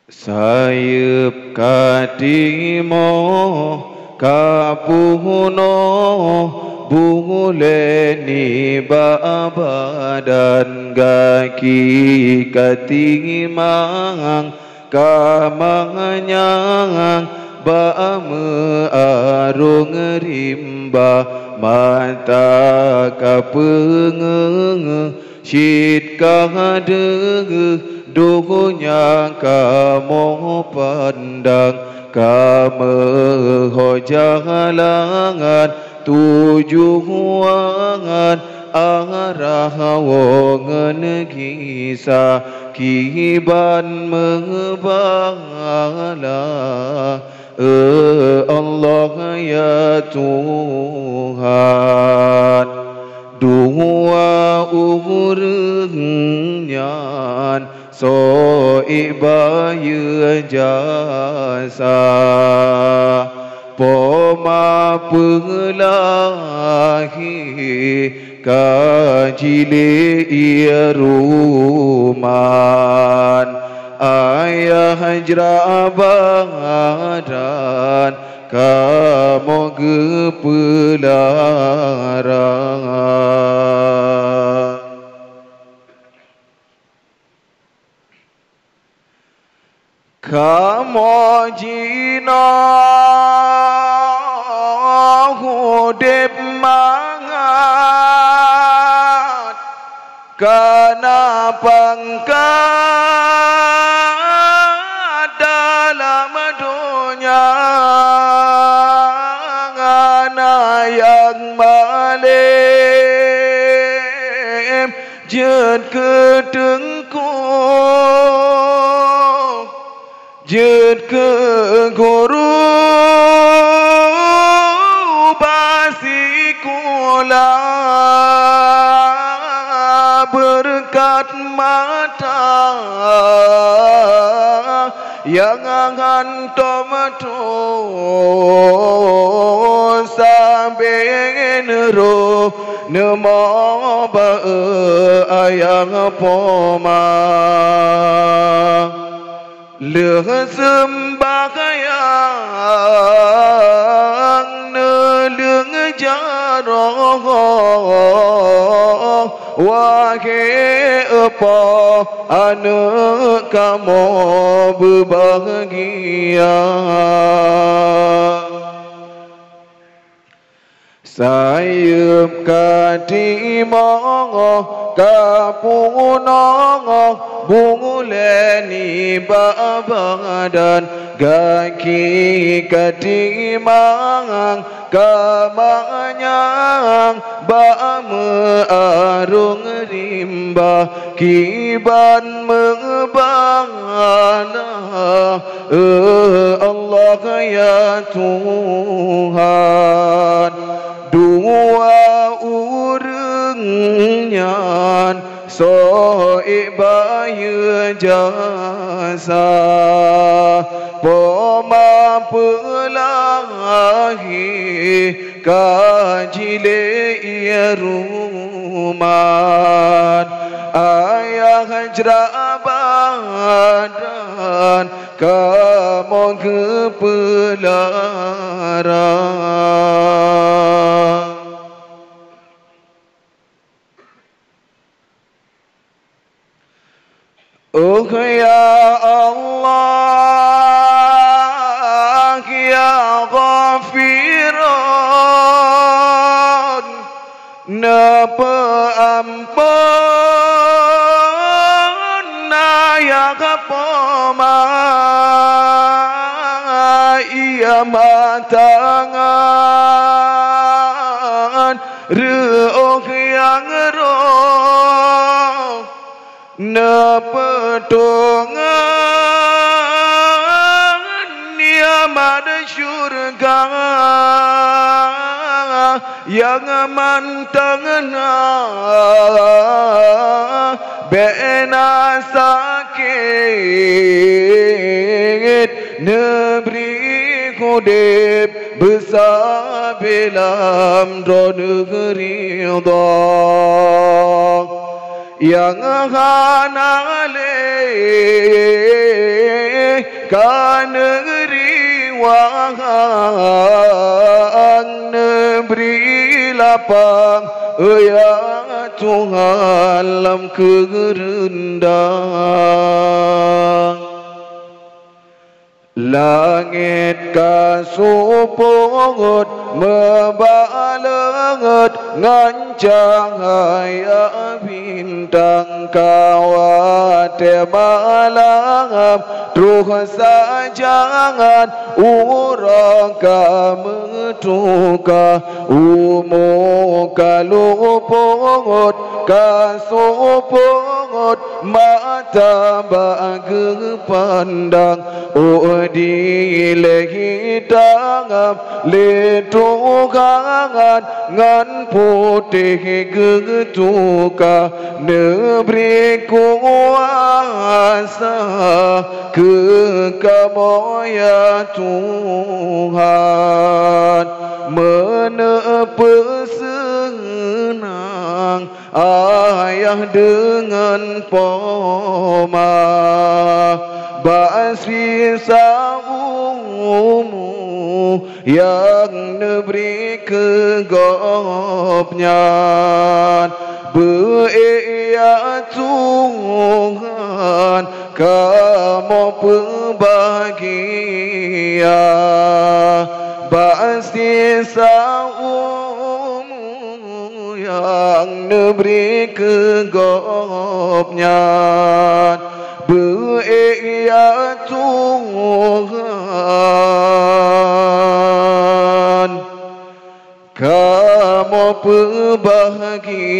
Sayup katimo kapuno buleni badan gaki katimang kamanyang bame arung rimba mata kapengeng syit kahadeng duhnya kamu pandang kamu hojalangan tujuan arah wongen kisah kiban membala Allah ya Tuhan dua umurnyan so ibayu jasa poma pelahi kajile iruman ayah jrabadan kamu gepelaran kamu jina hudip mangat kana pangkat dalam dunia ngana yang malim jed ketengku jed ke guru basikula berkat mata yang hantom tu sambil ro nemo ba ayang poma leh sembahyang neleng jarah wahai apa anak kamu berbahagia sayup katimong kapunong bunguleni badan gaki katimang kamanyang bame arung rimba kiban membana Allah ya Tuhan dua urungnyan so ibayu jasa poma pelahi kajile iruman ayah jrabadan kamu kepelaran oh ya Allah ya Ghafiran napa ampun ya kapoma ia matangan ruh yang roh nepetungan niamat syurga yang mantengna bena sakit nebri kudip besabilam negeri yang hanale ka negeri wahang negeri lapang ya Tuhan lam kerendang langit kasupungut mebalenget ngan cahaya bintang kawat malam terus jangan urang kametuka umuka lupungut kasupungut mata bagi pandang di lehi tangan letukangan ngan putih getuka neberi kuasa kemoya Tuhan menepesenang ayah dengan poma basri saumu yang neberi kegopnya beya Tuhan kamu berbahagia basri saumu yang neberi kegopnya beya Tuhan kamu berbahagia